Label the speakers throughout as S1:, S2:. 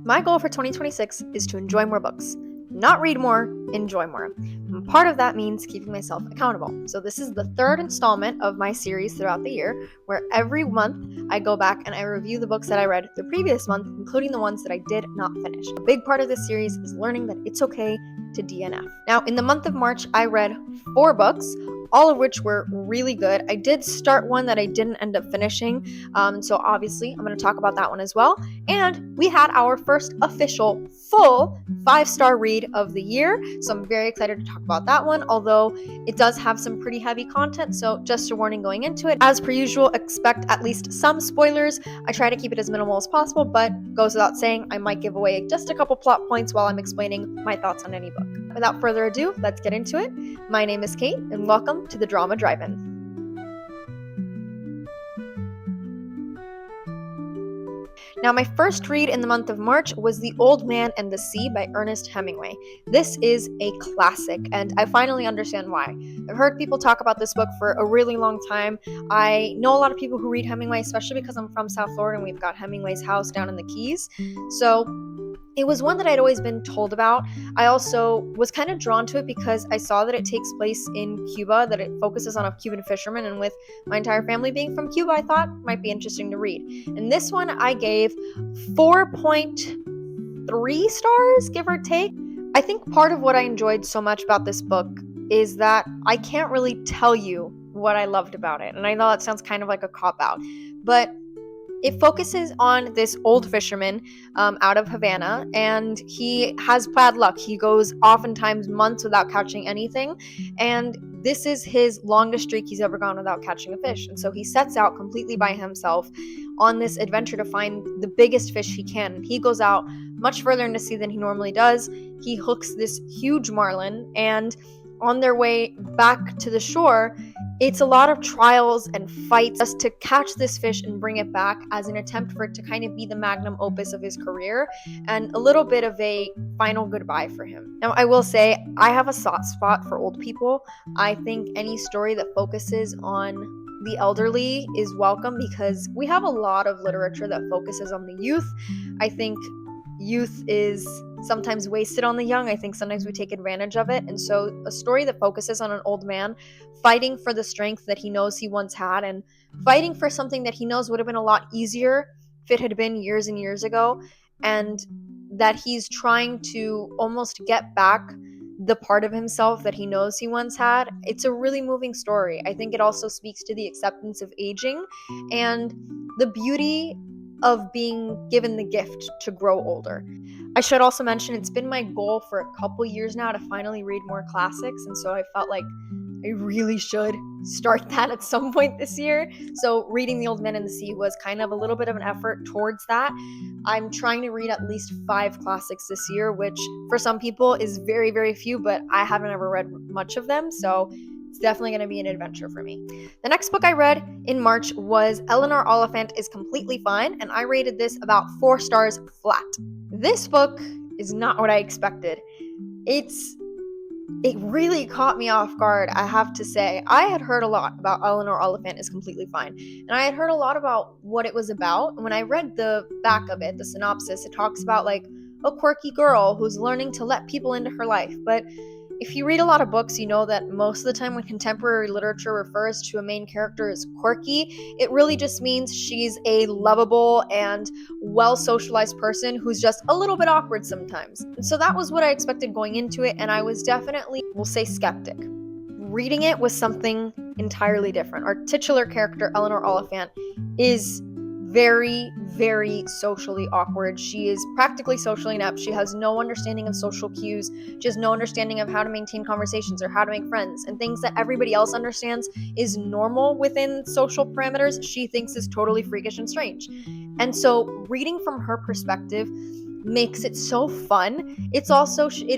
S1: My goal for 2026 is to enjoy more books. Not read more, enjoy more. And part of that means keeping myself accountable. So this is the third installment of my series throughout the year, where every month I go back and I review the books that I read the previous month, including the ones that I did not finish. A big part of this series is learning that it's okay to DNF. Now, in the month of March, I read 4 books, all of which were really good. I did start one that I didn't end up finishing, so obviously I'm going to talk about that one as well. And we had our first official full 5-star read of the year, so I'm very excited to talk about that one, although it does have some pretty heavy content, so just a warning going into it. As per usual, expect at least some spoilers. I try to keep it as minimal as possible, but goes without saying I might give away just a couple plot points while I'm explaining my thoughts on any book. Without further ado, let's get into it. My name is Kate, and welcome to the Drama Drive-In. Now, my first read in the month of March was The Old Man and the Sea by Ernest Hemingway. This is a classic, and I finally understand why. I've heard people talk about this book for a really long time. I know a lot of people who read Hemingway, especially because I'm from South Florida and we've got Hemingway's house down in the Keys. So it was one that I'd always been told about. I also was kind of drawn to it because I saw that it takes place in Cuba, that it focuses on a Cuban fisherman, and with my entire family being from Cuba, I thought it might be interesting to read. And this one I gave 4.3 stars, give or take. I think part of what I enjoyed so much about this book is that I can't really tell you what I loved about it. And I know that sounds kind of like a cop-out, but it focuses on this old fisherman out of Havana, and he has bad luck. He goes oftentimes months without catching anything, and this is his longest streak he's ever gone without catching a fish. And so he sets out completely by himself on this adventure to find the biggest fish he can. And he goes out much further in the sea than he normally does. He hooks this huge marlin, and on their way back to the shore, it's a lot of trials and fights just to catch this fish and bring it back as an attempt for it to kind of be the magnum opus of his career and a little bit of a final goodbye for him. Now, I will say I have a soft spot for old people. I think any story that focuses on the elderly is welcome because we have a lot of literature that focuses on the youth. I think youth is sometimes wasted on the young. I think sometimes we take advantage of it. And so a story that focuses on an old man fighting for the strength that he knows he once had and fighting for something that he knows would have been a lot easier if it had been years and years ago, and that he's trying to almost get back the part of himself that he knows he once had. It's a really moving story. I think it also speaks to the acceptance of aging and the beauty of being given the gift to grow older. I should also mention it's been my goal for a couple years now to finally read more classics, and so I felt like I really should start that at some point this year. So reading The Old Man and the Sea was kind of a little bit of an effort towards that. I'm trying to read at least 5 classics this year, which for some people is very, very few, but I haven't ever read much of them, so it's definitely going to be an adventure for me. The next book I read in March was Eleanor Oliphant is Completely Fine, and I rated this about 4 stars flat. This book is not what I expected. It really caught me off guard, I have to say. I had heard a lot about Eleanor Oliphant is Completely Fine, and I had heard a lot about what it was about. And when I read the back of it, the synopsis, it talks about like a quirky girl who's learning to let people into her life. But if you read a lot of books, you know that most of the time when contemporary literature refers to a main character as quirky, it really just means she's a lovable and well-socialized person who's just a little bit awkward sometimes. And so that was what I expected going into it, and I was definitely, we'll say, skeptic. Reading it was something entirely different. Our titular character, Eleanor Oliphant, is very, very socially awkward. She is practically socially inept. She has no understanding of social cues. She has no understanding of how to maintain conversations or how to make friends, and things that everybody else understands is normal within social parameters, she thinks is totally freakish and strange. And so reading from her perspective makes it so fun. It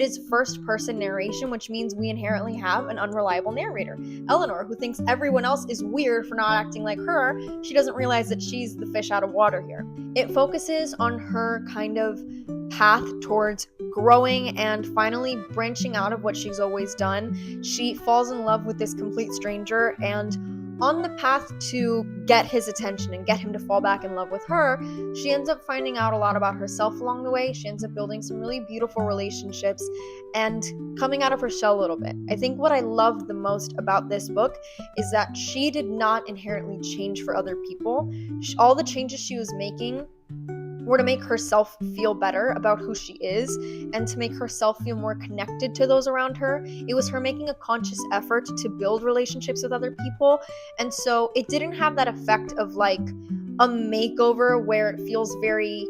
S1: is first person narration, which means we inherently have an unreliable narrator. Eleanor, who thinks everyone else is weird for not acting like her, she doesn't realize that she's the fish out of water here. It focuses on her kind of path towards growing and finally branching out of what she's always done. She falls in love with this complete stranger, and on the path to get his attention and get him to fall back in love with her, she ends up finding out a lot about herself along the way. She ends up building some really beautiful relationships and coming out of her shell a little bit. I think what I loved the most about this book is that she did not inherently change for other people. All the changes she was making were to make herself feel better about who she is and to make herself feel more connected to those around her. It was her making a conscious effort to build relationships with other people. And so it didn't have that effect of like a makeover where it feels very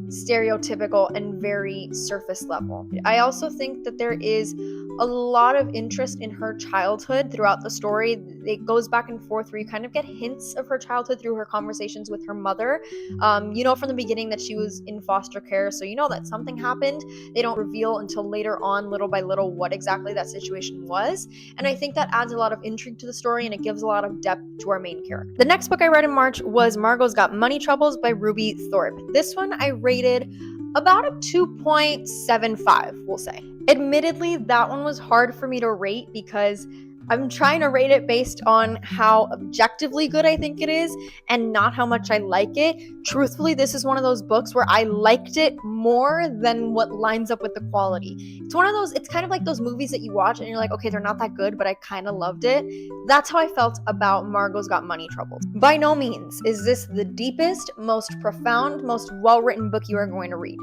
S1: stereotypical and very surface level. I also think that there is a lot of interest in her childhood throughout the story. It goes back and forth where you kind of get hints of her childhood through her conversations with her mother. You know from the beginning that she was in foster care, so you know that something happened. They don't reveal until later on, little by little, what exactly that situation was. And I think that adds a lot of intrigue to the story and it gives a lot of depth to our main character. The next book I read in March was Margot's Got Money Troubles by Ruby Thorpe. This one I rated about a 2.75, we'll say. Admittedly, that one was hard for me to rate because I'm trying to rate it based on how objectively good I think it is and not how much I like it. Truthfully, this is one of those books where I liked it more than what lines up with the quality. It's one of those, it's kind of like those movies that you watch and you're like, okay, they're not that good, but I kind of loved it. That's how I felt about Margot's Got Money Troubles. By no means is this the deepest, most profound, most well-written book you are going to read,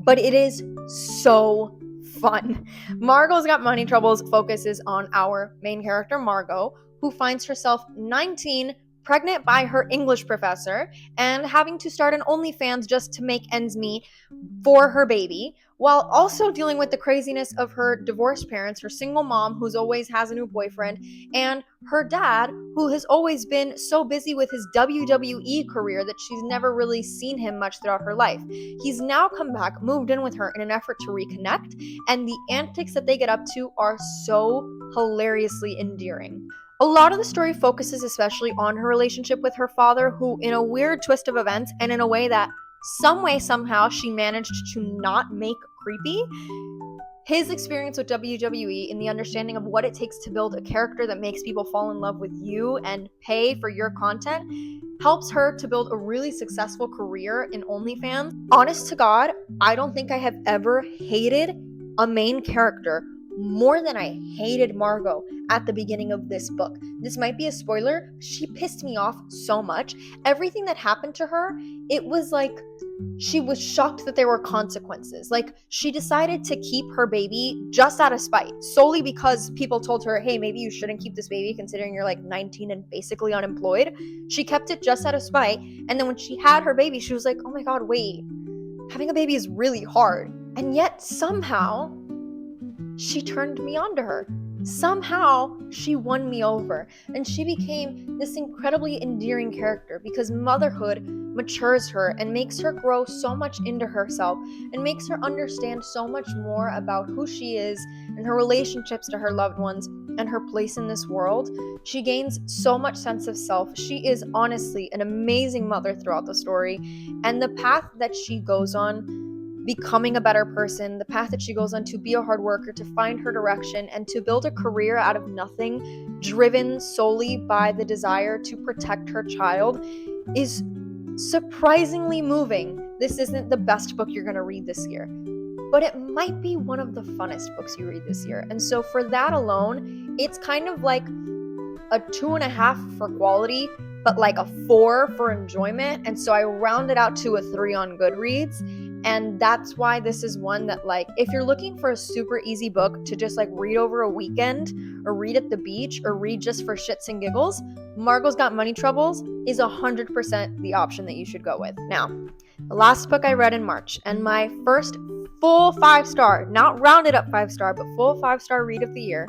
S1: but it is so fun. Margot's Got Money Troubles focuses on our main character, Margot, who finds herself 19, pregnant by her English professor, and having to start an OnlyFans just to make ends meet for her baby, while also dealing with the craziness of her divorced parents, her single mom who's always has a new boyfriend, and her dad who has always been so busy with his WWE career that she's never really seen him much throughout her life. He's now come back, moved in with her in an effort to reconnect, and the antics that they get up to are so hilariously endearing. A lot of the story focuses especially on her relationship with her father, who in a weird twist of events and in a way that somehow she managed to not make creepy, his experience with WWE and the understanding of what it takes to build a character that makes people fall in love with you and pay for your content helps her to build a really successful career in OnlyFans. Honest to God, I don't think I have ever hated a main character more than I hated Margot at the beginning of this book. This might be a spoiler. She pissed me off so much. Everything that happened to her, it was like she was shocked that there were consequences. Like, she decided to keep her baby just out of spite, solely because people told her, hey, maybe you shouldn't keep this baby considering you're like 19 and basically unemployed. She kept it just out of spite. And then when she had her baby, she was like, oh my God, wait, having a baby is really hard. And yet somehow she turned me on to her. Somehow she won me over, and she became this incredibly endearing character because motherhood matures her and makes her grow so much into herself and makes her understand so much more about who she is and her relationships to her loved ones and her place in this world. She gains so much sense of self. She is honestly an amazing mother throughout the story, and the path that she goes on, becoming a better person, the path that she goes on to be a hard worker, to find her direction, and to build a career out of nothing, driven solely by the desire to protect her child, is surprisingly moving. This isn't the best book you're going to read this year, but it might be one of the funnest books you read this year. And so for that alone, it's kind of like a 2.5 for quality, but like a 4 for enjoyment. And so I rounded out to a 3 on Goodreads. And that's why this is one that, like, if you're looking for a super easy book to just like read over a weekend or read at the beach or read just for shits and giggles, Margot's Got Money Troubles is 100% the option that you should go with. Now, the last book I read in March, and my first full 5-star, not rounded up 5-star, but full 5-star read of the year,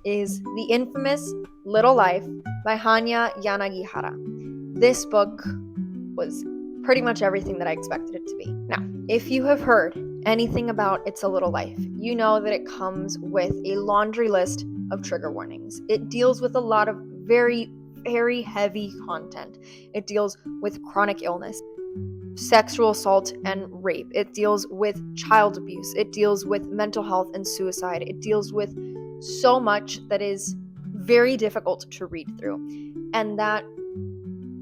S1: is the infamous Little Life by Hanya Yanagihara. This book was pretty much everything that I expected it to be. Now, if you have heard anything about It's a Little Life, you know that it comes with a laundry list of trigger warnings. It deals with a lot of very, very heavy content. It deals with chronic illness, sexual assault and rape. It deals with child abuse. It deals with mental health and suicide. It deals with so much that is very difficult to read through, and that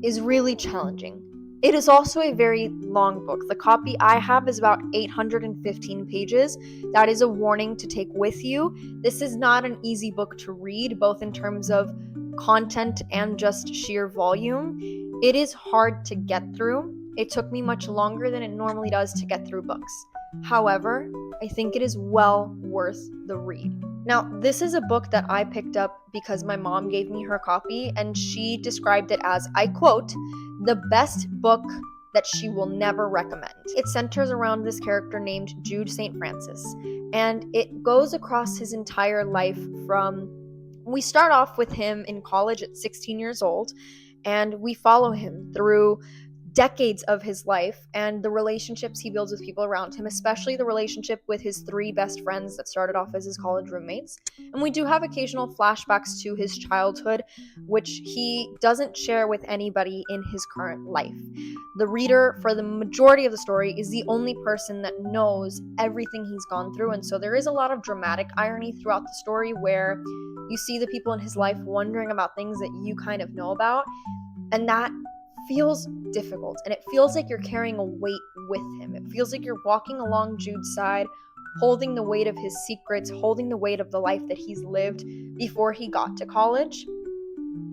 S1: is really challenging. It is also a very long book. The copy I have is about 815 pages. That is a warning to take with you. This is not an easy book to read, both in terms of content and just sheer volume. It is hard to get through. It took me much longer than it normally does to get through books. However, I think it is well worth the read. Now, this is a book that I picked up because my mom gave me her copy, and she described it as, I quote, the best book that she will never recommend. It centers around this character named Jude St. Francis, and it goes across his entire life we start off with him in college at 16 years old, and we follow him through decades of his life and the relationships he builds with people around him, especially the relationship with his 3 best friends that started off as his college roommates. And we do have occasional flashbacks to his childhood, which he doesn't share with anybody in his current life. The reader, for the majority of the story, is the only person that knows everything he's gone through, and so there is a lot of dramatic irony throughout the story where you see the people in his life wondering about things that you kind of know about, and that feels difficult, and it feels like you're carrying a weight with him. It feels like you're walking along Jude's side, holding the weight of his secrets, holding the weight of the life that he's lived before he got to college,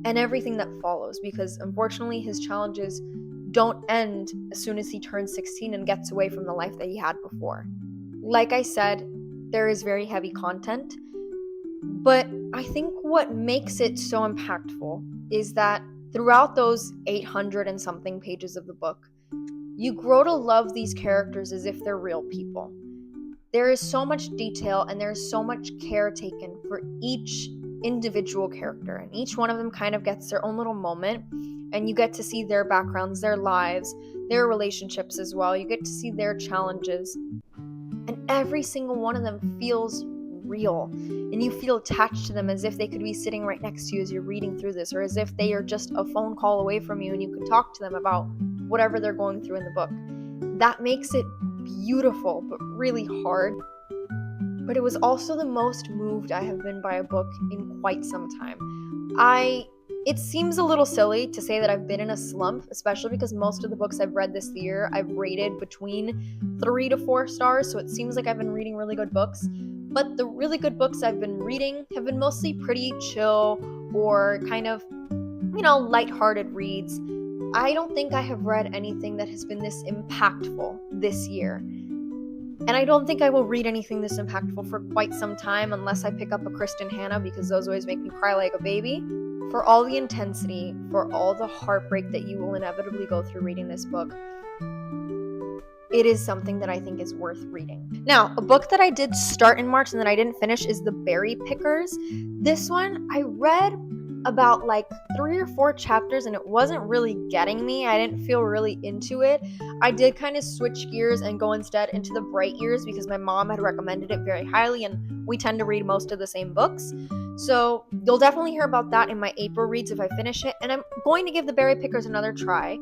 S1: and everything that follows, because unfortunately his challenges don't end as soon as he turns 16 and gets away from the life that he had before. Like I said, there is very heavy content, but I think what makes it so impactful is that throughout those 800 and something pages of the book, you grow to love these characters as if they're real people. There is so much detail and there is so much care taken for each individual character, and each one of them kind of gets their own little moment, and you get to see their backgrounds, their lives, their relationships as well. You get to see their challenges, and every single one of them feels real, and you feel attached to them as if they could be sitting right next to you as you're reading through this, or as if they are just a phone call away from you and you could talk to them about whatever they're going through in the book. That makes it beautiful, but really hard. But it was also the most moved I have been by a book in quite some time. It seems a little silly to say that I've been in a slump, especially because most of the books I've read this year I've rated between 3 to 4 stars, so it seems like I've been reading really good books. But the really good books I've been reading have been mostly pretty chill or kind of, lighthearted reads. I don't think I have read anything that has been this impactful this year. And I don't think I will read anything this impactful for quite some time unless I pick up a Kristen Hanna, because those always make me cry like a baby. For all the intensity, for all the heartbreak that you will inevitably go through reading this book, it is something that I think is worth reading. Now, a book that I did start in March and that I didn't finish is The Berry Pickers. This one, I read about 3 or 4 chapters and it wasn't really getting me. I didn't feel really into it. I did kind of switch gears and go instead into The Bright Years because my mom had recommended it very highly, and we tend to read most of the same books. So you'll definitely hear about that in my April reads if I finish it, and I'm going to give The Berry Pickers another try.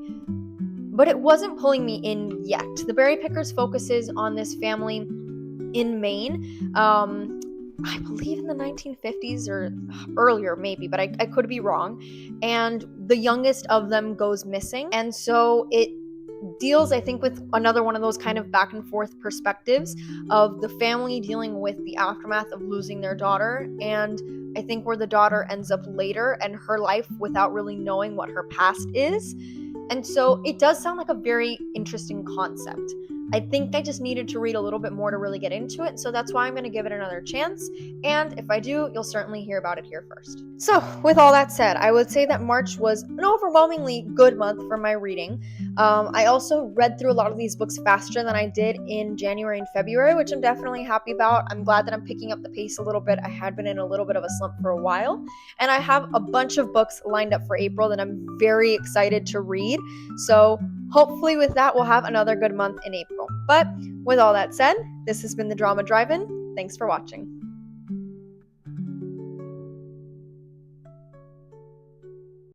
S1: But it wasn't pulling me in yet. The Berry Pickers focuses on this family in Maine, I believe in the 1950s or earlier maybe, but I could be wrong. And the youngest of them goes missing. And so it deals, I think, with another one of those kind of back and forth perspectives of the family dealing with the aftermath of losing their daughter, and I think where the daughter ends up later and her life without really knowing what her past is. And so it does sound like a very interesting concept. I think I just needed to read a little bit more to really get into it, so that's why I'm going to give it another chance, and if I do, you'll certainly hear about it here first. So, with all that said, I would say that March was an overwhelmingly good month for my reading. I also read through a lot of these books faster than I did in January and February, which I'm definitely happy about. I'm glad that I'm picking up the pace a little bit. I had been in a little bit of a slump for a while, and I have a bunch of books lined up for April that I'm very excited to read, so hopefully with that, we'll have another good month in April. But with all that said, this has been the Drama Drive-In. Thanks for watching.